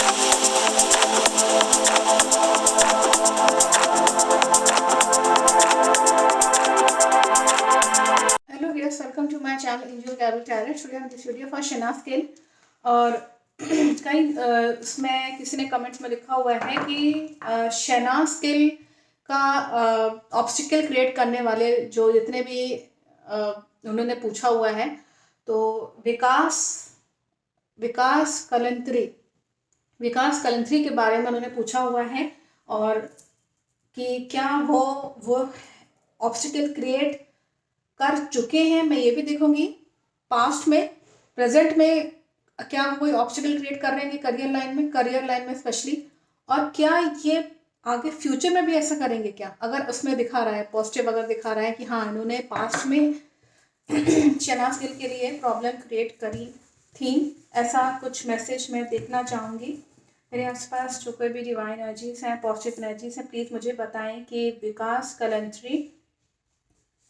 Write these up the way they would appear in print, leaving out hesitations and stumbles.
Hello viewers, welcome to my channel Angel Carol Talent. Today on this video for Shahnaz skill और कई उसमें किसी ने कमेंट्स में लिखा हुआ है कि शनाज स्किल का ऑब्स्टिकल क्रिएट करने वाले जो जितने भी उन्होंने पूछा हुआ है, तो विकास कलंत्री के बारे में उन्होंने पूछा हुआ है और कि क्या वो ऑब्स्टिकल क्रिएट कर चुके हैं। मैं ये भी देखूंगी पास्ट में, प्रेजेंट में क्या वो कोई ऑब्स्टिकल क्रिएट कर रहे हैं करियर लाइन में स्पेशली, और क्या ये आगे फ्यूचर में भी ऐसा करेंगे क्या। अगर उसमें दिखा रहा है पॉजिटिव, अगर दिखा रहा है कि हाँ इन्होंने पास्ट में शनाज गिल के लिए प्रॉब्लम क्रिएट करी थी, ऐसा कुछ मैसेज मैं देखना चाहूँगी। मेरे आसपास जो कोई भी डिवाइन एनर्जीज हैं, पॉजिटिव एनर्जीज हैं, प्लीज़ मुझे बताएं कि विकास कलंत्री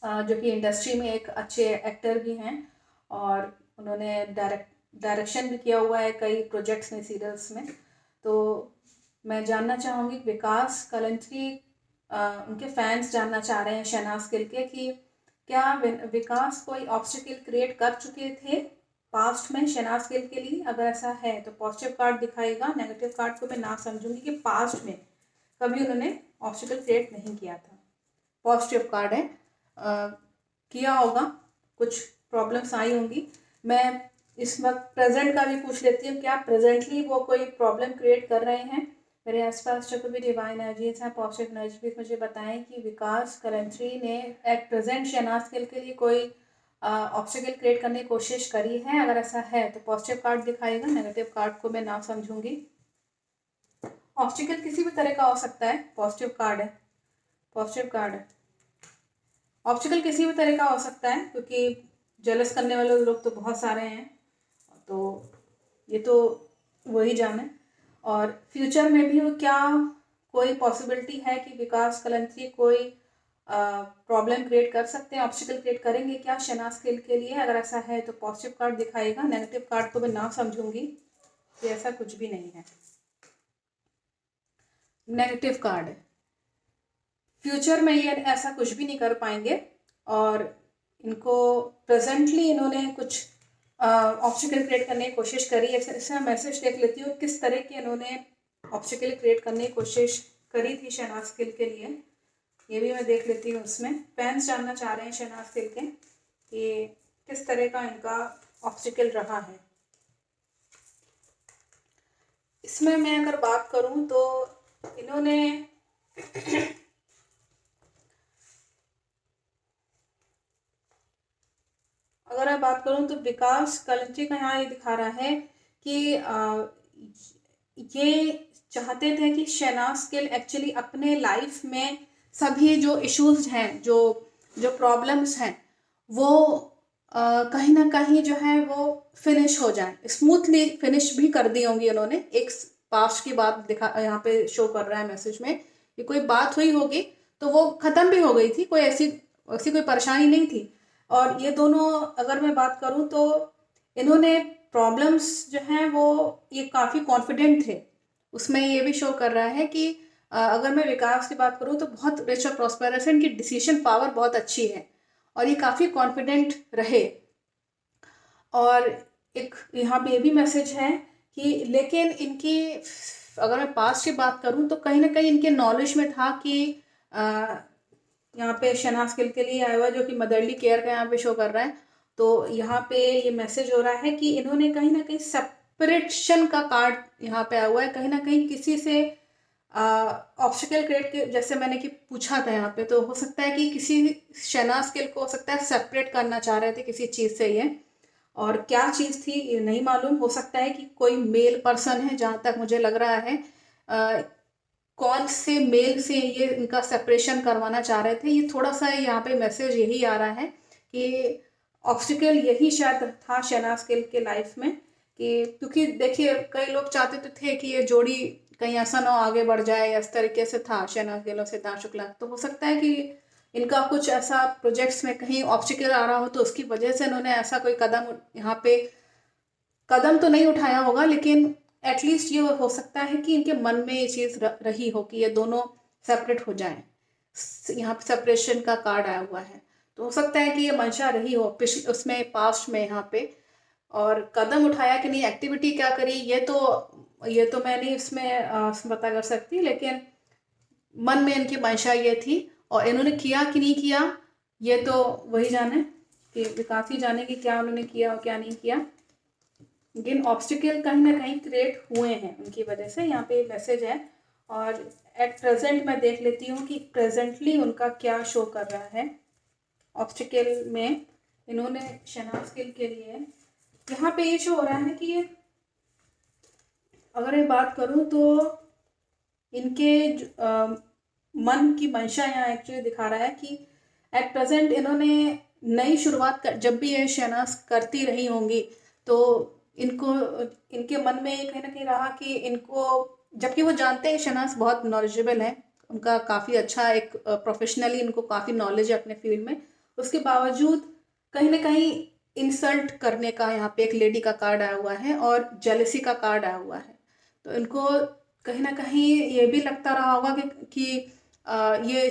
जो कि इंडस्ट्री में एक अच्छे एक्टर भी हैं और उन्होंने डायरेक्शन भी किया हुआ है कई प्रोजेक्ट्स में, सीरियल्स में, तो मैं जानना चाहूँगी विकास कलंत्री, उनके फैंस जानना चाह रहे हैं शनाज गिल के कि क्या विकास कोई ऑब्स्टिकल क्रिएट कर चुके थे पास्ट में शनाज गिल के लिए। अगर ऐसा है तो पॉजिटिव कार्ड दिखाएगा, नेगेटिव कार्ड को मैं ना समझूंगी कि पास्ट में कभी उन्होंने ऑब्स्टिकल क्रिएट नहीं किया था। पॉजिटिव कार्ड है, किया होगा, कुछ प्रॉब्लम्स आई होंगी। मैं इस वक्त प्रेजेंट का भी पूछ लेती हूँ, क्या प्रेजेंटली वो कोई प्रॉब्लम क्रिएट कर रहे हैं। मेरे आसपास जो भी डिवाइन एनर्जीज हैं, पॉजिटिव एनर्जीज, मुझे बताएं कि विकास कलंत्री ने एट प्रेजेंट शनाज गिल के लिए कोई ऑब्स्टिकल क्रिएट करने की कोशिश करी है। अगर ऐसा है तो पॉजिटिव कार्ड दिखाएगा, नेगेटिव कार्ड को मैं ना समझूंगी। ऑब्स्टिकल किसी भी तरह का हो सकता है, पॉजिटिव कार्ड है, पॉजिटिव कार्ड है। ऑब्स्टिकल किसी भी तरह का हो सकता है क्योंकि जेलस करने वाले लोग तो बहुत सारे हैं, तो ये तो वही जाने। और फ्यूचर में भी क्या कोई पॉसिबिलिटी है कि विकास कलंत्री कोई प्रॉब्लम क्रिएट कर सकते हैं, ऑब्स्टिकल क्रिएट करेंगे क्या शनाज गिल के लिए। अगर ऐसा है तो पॉजिटिव कार्ड दिखाएगा, नेगेटिव कार्ड को मैं ना समझूंगी कि ऐसा कुछ भी नहीं है। नेगेटिव कार्ड है, फ्यूचर में ये ऐसा कुछ भी नहीं कर पाएंगे और इनको प्रेजेंटली इन्होंने कुछ ऑब्स्टिकल क्रिएट करने की कोशिश करी। ऐसा मैसेज देख लेती हूँ किस तरह की इन्होंने ऑब्स्टिकल क्रिएट करने की कोशिश करी थी शनाज गिल के लिए, ये भी मैं देख लेती हूँ। उसमें फैंस जानना चाह रहे हैं शनाज गिल के कि किस तरह का इनका ऑब्स्टिकल रहा है। इसमें मैं अगर बात करूँ तो इन्होंने अगर मैं बात करूं तो विकास कलंत्री का यहाँ ये दिखा रहा है कि ये चाहते थे कि शनाज गिल एक्चुअली अपने लाइफ में सभी जो इश्यूज हैं, जो प्रॉब्लम्स हैं, वो कहीं ना कहीं जो है वो फिनिश हो जाए, स्मूथली फिनिश भी कर दी होंगी उन्होंने। एक पास्ट की बात दिखा यहाँ पे शो कर रहा है मैसेज में कि कोई बात हुई होगी तो वो ख़त्म भी हो गई थी, कोई ऐसी कोई परेशानी नहीं थी। और ये दोनों अगर मैं बात करूं तो इन्होंने प्रॉब्लम्स जो हैं वो ये काफ़ी कॉन्फिडेंट थे उसमें। ये भी शो कर रहा है कि अगर मैं विकास की बात करूं तो बहुत रिच और प्रॉस्पेरस है, इनकी डिसीजन पावर बहुत अच्छी है और ये काफ़ी कॉन्फिडेंट रहे। और एक यहाँ पे ये भी मैसेज है कि लेकिन इनकी, अगर मैं पास्ट की बात करूं तो कहीं ना कहीं इनके नॉलेज में था कि यहाँ पे शनाज गिल के लिए आया हुआ जो कि मदरली केयर का यहाँ पे शो कर रहा है, तो यहाँ पे ये मैसेज हो रहा है कि इन्होंने कहीं ना कहीं सेपरेशन का कार्ड यहाँ पे आया हुआ है, कहीं ना कहीं किसी से ऑब्स्टिकल क्रिएट के, जैसे मैंने कि पूछा था यहाँ पे, तो हो सकता है कि किसी शनाज गिल को हो सकता है सेपरेट करना चाह रहे थे किसी चीज़ से ये, और क्या चीज़ थी ये नहीं मालूम। हो सकता है कि कोई मेल पर्सन है, जहाँ तक मुझे लग रहा है कौन से मेल से ये इनका सेपरेशन करवाना चाह रहे थे। ये थोड़ा सा यहाँ पे मैसेज यही आ रहा है कि ऑब्स्टिकल यही शायद था शनाज गिल के लाइफ में, कि क्योंकि देखिए कई लोग चाहते तो थे कि ये जोड़ी कहीं ऐसा ना आगे बढ़ जाए, इस तरीके से था शनाज गिल और सिद्धार्थ शुक्ला। तो हो सकता है कि इनका कुछ ऐसा प्रोजेक्ट्स में कहीं ऑब्स्टिकल आ रहा हो तो उसकी वजह से इन्होंने ऐसा कोई कदम यहाँ पे, कदम तो नहीं उठाया होगा लेकिन एटलीस्ट ये हो सकता है कि इनके मन में ये चीज़ रही हो कि ये दोनों सेपरेट हो जाएं। यहाँ पे सेपरेशन का कार्ड आया हुआ है, तो हो सकता है कि ये मंशा रही हो पिछले उसमें पास्ट में यहाँ पे। और कदम उठाया कि नहीं, एक्टिविटी क्या करी, ये तो मैं नहीं इसमें पता कर सकती, लेकिन मन में इनकी मंशा ये थी। और इन्होंने किया कि नहीं किया ये तो वही जाने, कि विकास ही जाने कि क्या उन्होंने किया और क्या नहीं किया। लेकिन ऑब्स्टिकल कहीं ना कहीं क्रिएट हुए हैं उनकी वजह से, यहाँ पे मैसेज है। और एट प्रेजेंट मैं देख लेती हूँ कि प्रेजेंटली उनका क्या शो कर रहा है ऑब्स्टिकल में। इन्होंने शहनाज गिल के लिए यहाँ पे ये शो हो रहा है कि ये, अगर मैं बात करूँ तो इनके मन की मंशा यहाँ एक्चुअली दिखा रहा है कि एट प्रेजेंट इन्होंने नई शुरुआत जब भी ये शहनाज करती रही होंगी तो इनको इनके मन में कहीं ना कहीं रहा कि इनको, जबकि वो जानते हैं शहनाज बहुत नॉलेजेबल है, उनका काफ़ी अच्छा एक प्रोफेशनली इनको काफ़ी नॉलेज है अपने फील्ड में, उसके बावजूद कहीं ना कहीं इंसल्ट करने का यहाँ पे एक लेडी का कार्ड आया हुआ है और जेलसी का कार्ड आया हुआ है। तो इनको कहीं ना कहीं ये भी लगता रहा होगा कि ये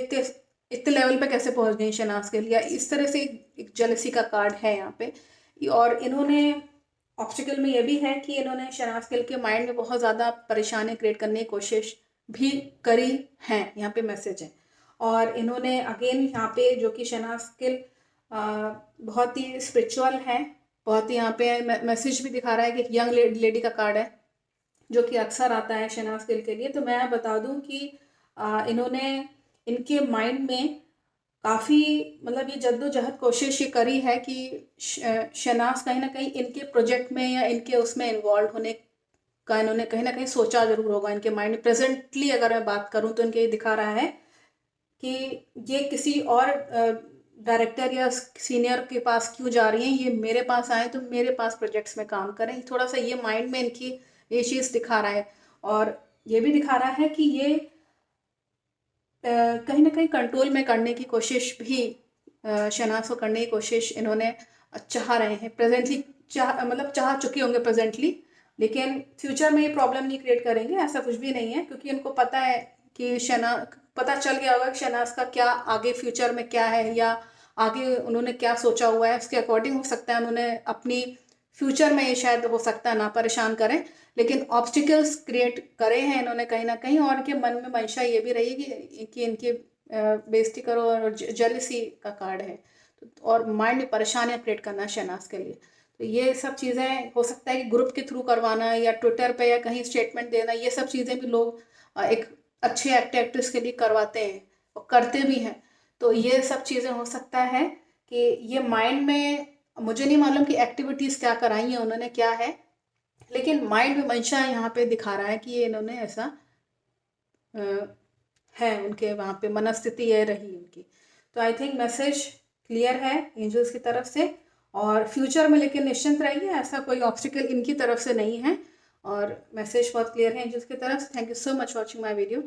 इतने लेवल पे कैसे पहुंच गई शहनाज के लिए, इस तरह से एक जेलसी का कार्ड है यहाँ पे। और इन्होंने ऑब्स्टिकल में ये भी है कि इन्होंने शहनाज गिल के माइंड में बहुत ज़्यादा परेशानी क्रिएट करने की कोशिश भी करी है, यहाँ पे मैसेज है। और इन्होंने अगेन यहाँ पे जो कि शहनाज गिल बहुत ही स्पिरिचुअल है, बहुत ही यहाँ पे मैसेज भी दिखा रहा है कि यंग लेडी का कार्ड है जो कि अक्सर आता है शहनाज गिल के लिए। तो मैं बता दूं कि इन्होंने इनके माइंड में काफ़ी मतलब ये जद्दोजहद कोशिश ये करी है कि शहनाज कहीं ना कहीं इनके प्रोजेक्ट में या इनके उसमें इन्वॉल्व होने का इन्होंने कहीं ना कहीं सोचा जरूर होगा इनके माइंड में। प्रेजेंटली अगर मैं बात करूं तो इनके ये दिखा रहा है कि ये किसी और डायरेक्टर या सीनियर के पास क्यों जा रही हैं, ये मेरे पास आए तो मेरे पास प्रोजेक्ट्स में काम करें। थोड़ा सा ये माइंड में इनकी ये चीज़ दिखा रहा है। और ये भी दिखा रहा है कि ये कहीं ना कहीं कंट्रोल में करने की कोशिश भी शहनाज को करने की कोशिश इन्होंने चाह रहे हैं प्रेजेंटली, चाह चुके होंगे प्रेजेंटली, लेकिन फ्यूचर में ये प्रॉब्लम नहीं क्रिएट करेंगे, ऐसा कुछ भी नहीं है। क्योंकि उनको पता है कि पता चल गया होगा कि शहनाज का क्या आगे फ्यूचर में क्या है, या आगे उन्होंने क्या सोचा हुआ है, उसके अकॉर्डिंग हो सकता है उन्होंने अपनी फ्यूचर में ये शायद हो सकता है ना परेशान करें, लेकिन ऑब्स्टिकल्स क्रिएट करे हैं इन्होंने कहीं ना कहीं। और इनके मन में मंशा ये भी रही कि इनकी बेइज्जती करो, और जेलसी का कार्ड है और माइंड में परेशानियां क्रिएट करना शहनाज के लिए। तो ये सब चीज़ें हो सकता है कि ग्रुप के थ्रू करवाना या ट्विटर पे या कहीं स्टेटमेंट देना, ये सब चीज़ें भी लोग एक अच्छे एक्ट्रेस के लिए करवाते हैं और करते भी हैं। तो ये सब चीज़ें हो सकता है कि ये माइंड में, मुझे नहीं मालूम कि एक्टिविटीज़ क्या कराई हैं उन्होंने क्या है, लेकिन माइंड में मंशा यहाँ पे दिखा रहा है कि ये इन्होंने ऐसा है, उनके वहाँ पे मनस्थिति ये रही उनकी। तो आई थिंक मैसेज क्लियर है एंजल्स की तरफ से। और फ्यूचर में लेकिन निश्चिंत रहिए, ऐसा कोई ऑब्स्टिकल इनकी तरफ से नहीं है। और मैसेज बहुत क्लियर है एंजल्स की तरफ से। Thank you so much watching my video.